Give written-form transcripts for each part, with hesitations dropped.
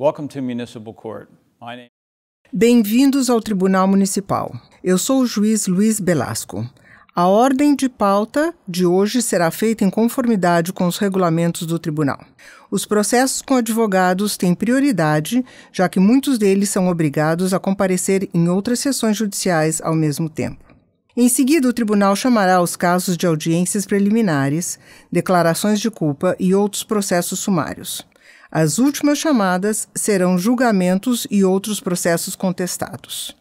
Welcome to Municipal Court. My name... Bem-vindos ao Tribunal Municipal. Eu sou o juiz Luiz Belasco. A ordem de pauta de hoje será feita em conformidade com os regulamentos do tribunal. Os processos com advogados têm prioridade, já que muitos deles são obrigados a comparecer em outras sessões judiciais ao mesmo tempo. Em seguida, o tribunal chamará os casos de audiências preliminares, declarações de culpa e outros processos sumários. As últimas chamadas serão julgamentos e outros processos contestados.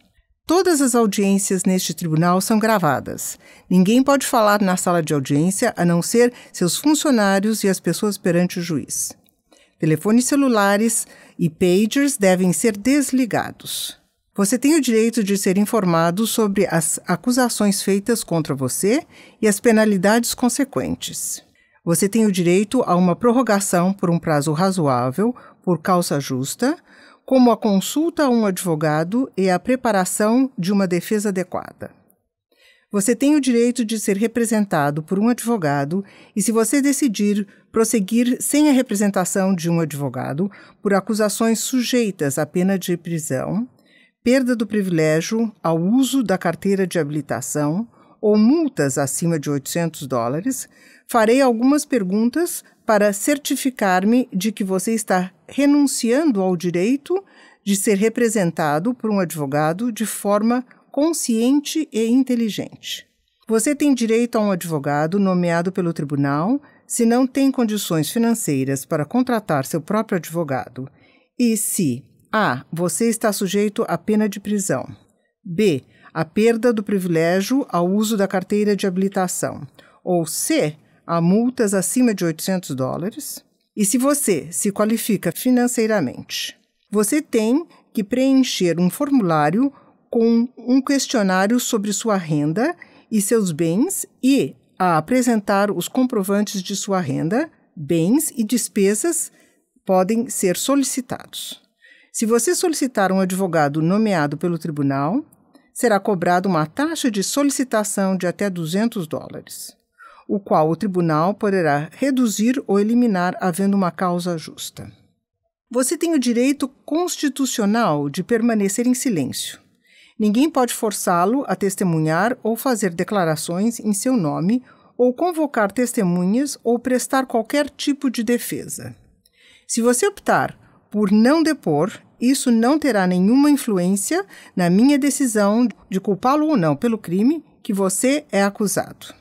Todas as audiências neste tribunal são gravadas. Ninguém pode falar na sala de audiência a não ser seus funcionários e as pessoas perante o juiz. Telefones celulares e pagers devem ser desligados. Você tem o direito de ser informado sobre as acusações feitas contra você e as penalidades consequentes. Você tem o direito a uma prorrogação por um prazo razoável, por causa justa, como a consulta a um advogado e a preparação de uma defesa adequada. Você tem o direito de ser representado por um advogado e, se você decidir prosseguir sem a representação de um advogado, por acusações sujeitas à pena de prisão, perda do privilégio ao uso da carteira de habilitação ou multas acima de $800, farei algumas perguntas para certificar-me de que você está renunciando ao direito de ser representado por um advogado de forma consciente e inteligente. Você tem direito a um advogado nomeado pelo tribunal se não tem condições financeiras para contratar seu próprio advogado e se A. Você está sujeito à pena de prisão. B. A perda do privilégio ao uso da carteira de habilitação. Ou C. A multas acima de $800. E se você se qualifica financeiramente. Você tem que preencher um formulário com um questionário sobre sua renda e seus bens e a apresentar os comprovantes de sua renda, bens e despesas podem ser solicitados. Se você solicitar um advogado nomeado pelo tribunal, será cobrada uma taxa de solicitação de até $200, o qual o tribunal poderá reduzir ou eliminar havendo uma causa justa. Você tem o direito constitucional de permanecer em silêncio. Ninguém pode forçá-lo a testemunhar ou fazer declarações em seu nome ou convocar testemunhas ou prestar qualquer tipo de defesa. Se você optar por não depor, isso não terá nenhuma influência na minha decisão de culpá-lo ou não pelo crime que você é acusado.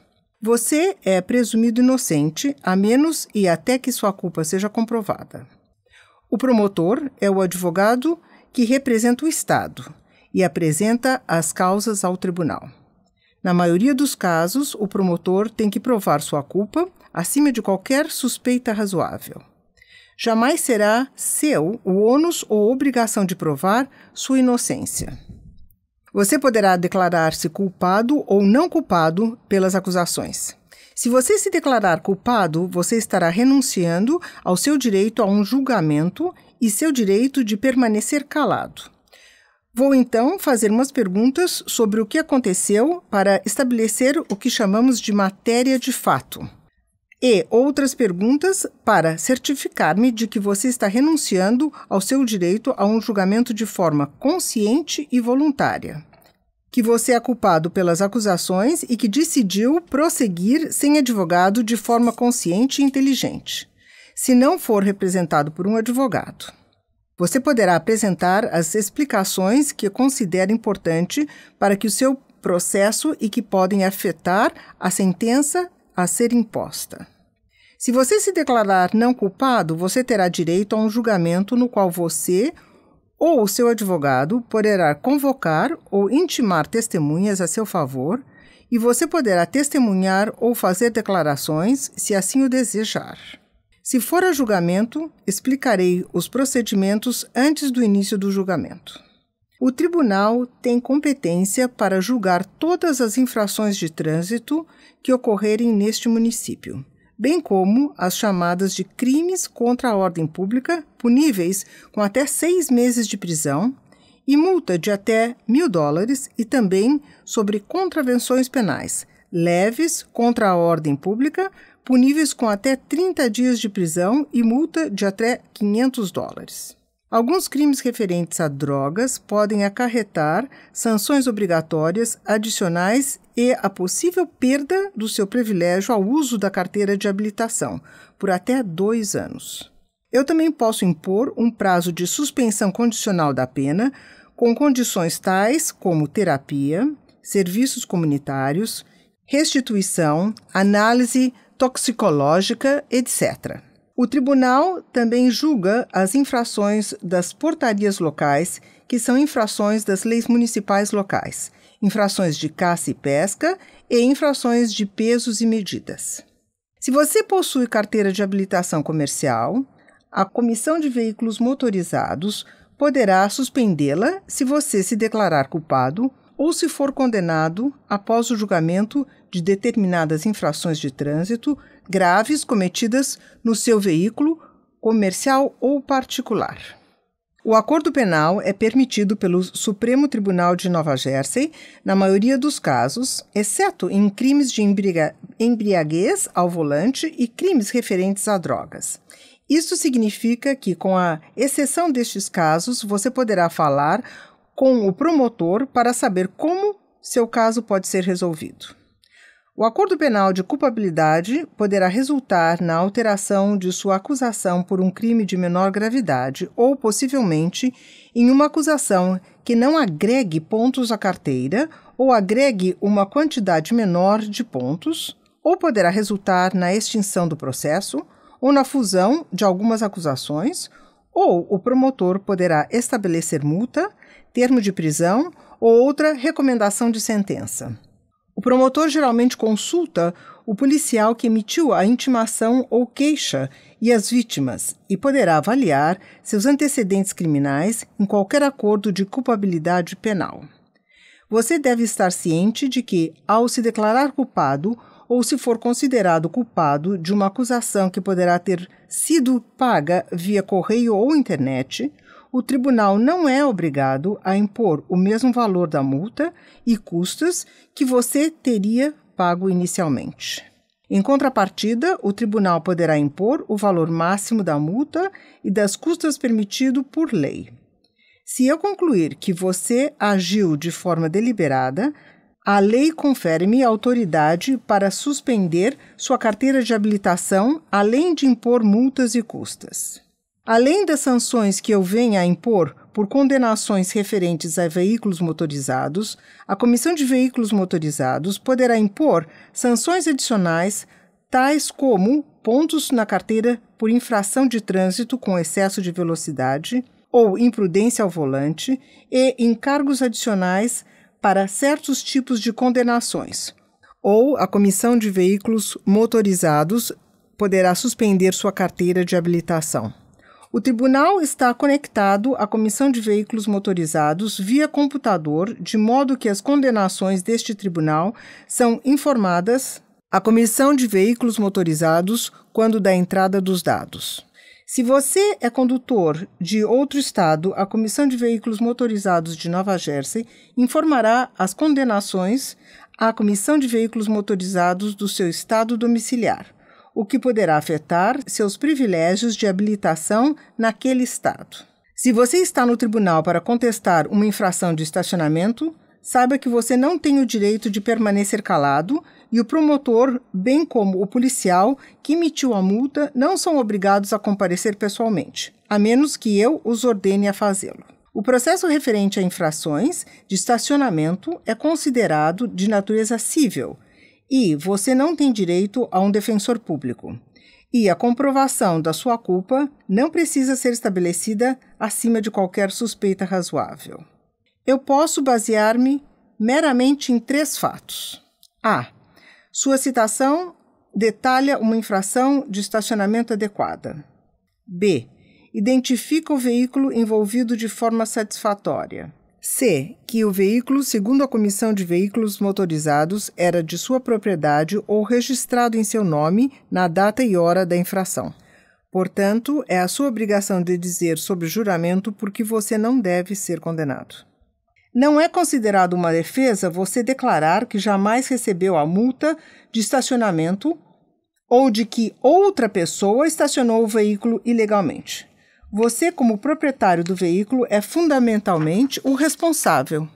Você é presumido inocente, a menos e até que sua culpa seja comprovada. O promotor é o advogado que representa o Estado e apresenta as causas ao tribunal. Na maioria dos casos, o promotor tem que provar sua culpa acima de qualquer suspeita razoável. Jamais será seu o ônus ou obrigação de provar sua inocência. Você poderá declarar-se culpado ou não culpado pelas acusações. Se você se declarar culpado, você estará renunciando ao seu direito a um julgamento e seu direito de permanecer calado. Vou então fazer umas perguntas sobre o que aconteceu para estabelecer o que chamamos de matéria de fato. E outras perguntas para certificar-me de que você está renunciando ao seu direito a um julgamento de forma consciente e voluntária, que você é culpado pelas acusações e que decidiu prosseguir sem advogado de forma consciente e inteligente, se não for representado por um advogado. Você poderá apresentar as explicações que considera importante para que o seu processo e que podem afetar a sentença a ser imposta. Se você se declarar não culpado, você terá direito a um julgamento no qual você ou o seu advogado poderá convocar ou intimar testemunhas a seu favor e você poderá testemunhar ou fazer declarações se assim o desejar. Se for a julgamento, explicarei os procedimentos antes do início do julgamento. O tribunal tem competência para julgar todas as infrações de trânsito que ocorrerem neste município, bem como as chamadas de crimes contra a ordem pública, puníveis com até 6 meses de prisão e multa de até $1.000 e também sobre contravenções penais, leves contra a ordem pública, puníveis com até 30 dias de prisão e multa de até $500. Alguns crimes referentes a drogas podem acarretar sanções obrigatórias adicionais e a possível perda do seu privilégio ao uso da carteira de habilitação, por até 2 anos. Eu também posso impor um prazo de suspensão condicional da pena, com condições tais como terapia, serviços comunitários, restituição, análise toxicológica, etc. O tribunal também julga as infrações das portarias locais, que são infrações das leis municipais locais, infrações de caça e pesca e infrações de pesos e medidas. Se você possui carteira de habilitação comercial, a Comissão de Veículos Motorizados poderá suspendê-la se você se declarar culpado ou se for condenado após o julgamento de determinadas infrações de trânsito graves cometidas no seu veículo comercial ou particular. O acordo penal é permitido pelo Supremo Tribunal de Nova Jersey na maioria dos casos, exceto em crimes de embriaguez ao volante e crimes referentes a drogas. Isso significa que, com a exceção destes casos, você poderá falar com o promotor para saber como seu caso pode ser resolvido. O acordo penal de culpabilidade poderá resultar na alteração de sua acusação por um crime de menor gravidade ou, possivelmente, em uma acusação que não agregue pontos à carteira ou agregue uma quantidade menor de pontos, ou poderá resultar na extinção do processo ou na fusão de algumas acusações, ou o promotor poderá estabelecer multa, termo de prisão ou outra recomendação de sentença. O promotor geralmente consulta o policial que emitiu a intimação ou queixa e as vítimas e poderá avaliar seus antecedentes criminais em qualquer acordo de culpabilidade penal. Você deve estar ciente de que, ao se declarar culpado ou se for considerado culpado de uma acusação que poderá ter sido paga via correio ou internet, o tribunal não é obrigado a impor o mesmo valor da multa e custos que você teria pago inicialmente. Em contrapartida, o tribunal poderá impor o valor máximo da multa e das custas permitido por lei. Se eu concluir que você agiu de forma deliberada, a lei confere-me autoridade para suspender sua carteira de habilitação, além de impor multas e custas. Além das sanções que eu venha a impor por condenações referentes a veículos motorizados, a Comissão de Veículos Motorizados poderá impor sanções adicionais, tais como pontos na carteira por infração de trânsito com excesso de velocidade ou imprudência ao volante e encargos adicionais para certos tipos de condenações. Ou a Comissão de Veículos Motorizados poderá suspender sua carteira de habilitação. O tribunal está conectado à Comissão de Veículos Motorizados via computador, de modo que as condenações deste tribunal são informadas à Comissão de Veículos Motorizados quando da entrada dos dados. Se você é condutor de outro estado, a Comissão de Veículos Motorizados de Nova Jersey informará as condenações à Comissão de Veículos Motorizados do seu estado domiciliar, o que poderá afetar seus privilégios de habilitação naquele estado. Se você está no tribunal para contestar uma infração de estacionamento, saiba que você não tem o direito de permanecer calado e o promotor, bem como o policial que emitiu a multa, não são obrigados a comparecer pessoalmente, a menos que eu os ordene a fazê-lo. O processo referente a infrações de estacionamento é considerado de natureza civil, e você não tem direito a um defensor público. E a comprovação da sua culpa não precisa ser estabelecida acima de qualquer suspeita razoável. Eu posso basear-me meramente em 3 fatos. A. Sua citação detalha uma infração de estacionamento adequada. B. Identifica o veículo envolvido de forma satisfatória. C. Que o veículo, segundo a Comissão de Veículos Motorizados, era de sua propriedade ou registrado em seu nome na data e hora da infração. Portanto, é a sua obrigação de dizer sob juramento por que você não deve ser condenado. Não é considerado uma defesa você declarar que jamais recebeu a multa de estacionamento ou de que outra pessoa estacionou o veículo ilegalmente. Você, como proprietário do veículo, é fundamentalmente o responsável.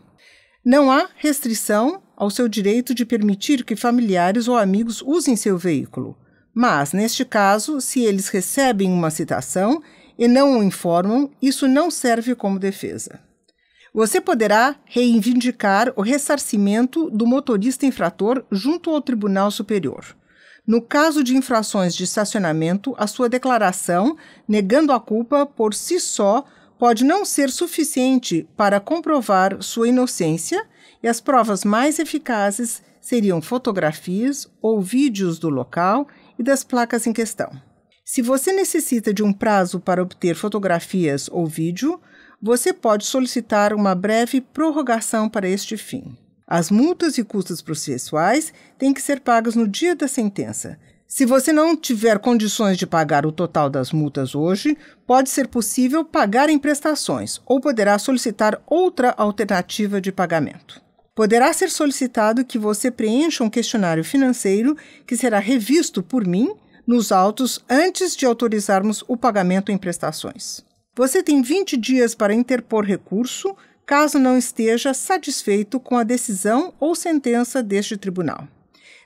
Não há restrição ao seu direito de permitir que familiares ou amigos usem seu veículo, mas, neste caso, se eles recebem uma citação e não o informam, isso não serve como defesa. Você poderá reivindicar o ressarcimento do motorista infrator junto ao Tribunal Superior. No caso de infrações de estacionamento, a sua declaração, negando a culpa por si só, pode não ser suficiente para comprovar sua inocência, e as provas mais eficazes seriam fotografias ou vídeos do local e das placas em questão. Se você necessita de um prazo para obter fotografias ou vídeo, você pode solicitar uma breve prorrogação para este fim. As multas e custas processuais têm que ser pagas no dia da sentença. Se você não tiver condições de pagar o total das multas hoje, pode ser possível pagar em prestações ou poderá solicitar outra alternativa de pagamento. Poderá ser solicitado que você preencha um questionário financeiro que será revisto por mim nos autos antes de autorizarmos o pagamento em prestações. Você tem 20 dias para interpor recurso, caso não esteja satisfeito com a decisão ou sentença deste tribunal.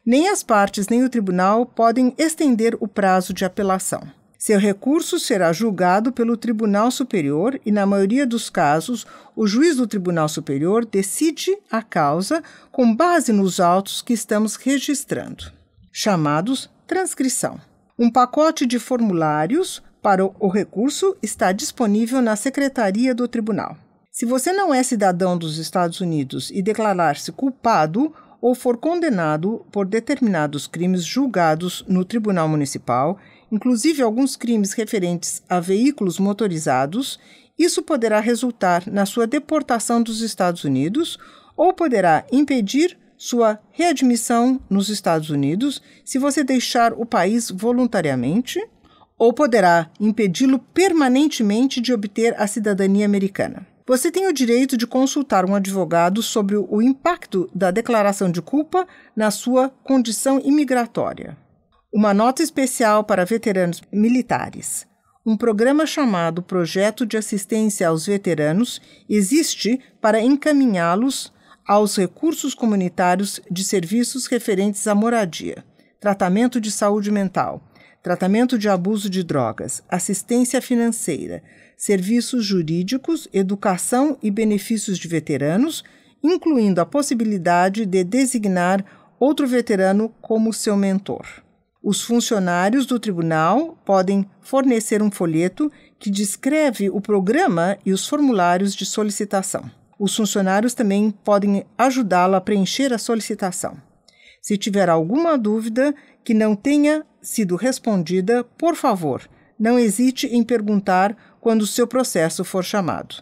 Nem as partes nem o tribunal podem estender o prazo de apelação. Seu recurso será julgado pelo Tribunal Superior e, na maioria dos casos, o juiz do Tribunal Superior decide a causa com base nos autos que estamos registrando, chamados transcrição. Um pacote de formulários para o recurso está disponível na Secretaria do Tribunal. Se você não é cidadão dos Estados Unidos e declarar-se culpado ou for condenado por determinados crimes julgados no Tribunal Municipal, inclusive alguns crimes referentes a veículos motorizados, isso poderá resultar na sua deportação dos Estados Unidos ou poderá impedir sua readmissão nos Estados Unidos se você deixar o país voluntariamente, ou poderá impedi-lo permanentemente de obter a cidadania americana. Você tem o direito de consultar um advogado sobre o impacto da declaração de culpa na sua condição imigratória. Uma nota especial para veteranos militares. Um programa chamado Projeto de Assistência aos Veteranos existe para encaminhá-los aos recursos comunitários de serviços referentes à moradia, tratamento de saúde mental, tratamento de abuso de drogas, assistência financeira, serviços jurídicos, educação e benefícios de veteranos, incluindo a possibilidade de designar outro veterano como seu mentor. Os funcionários do tribunal podem fornecer um folheto que descreve o programa e os formulários de solicitação. Os funcionários também podem ajudá-lo a preencher a solicitação. Se tiver alguma dúvida que não tenha sido respondida, por favor, não hesite em perguntar quando o seu processo for chamado.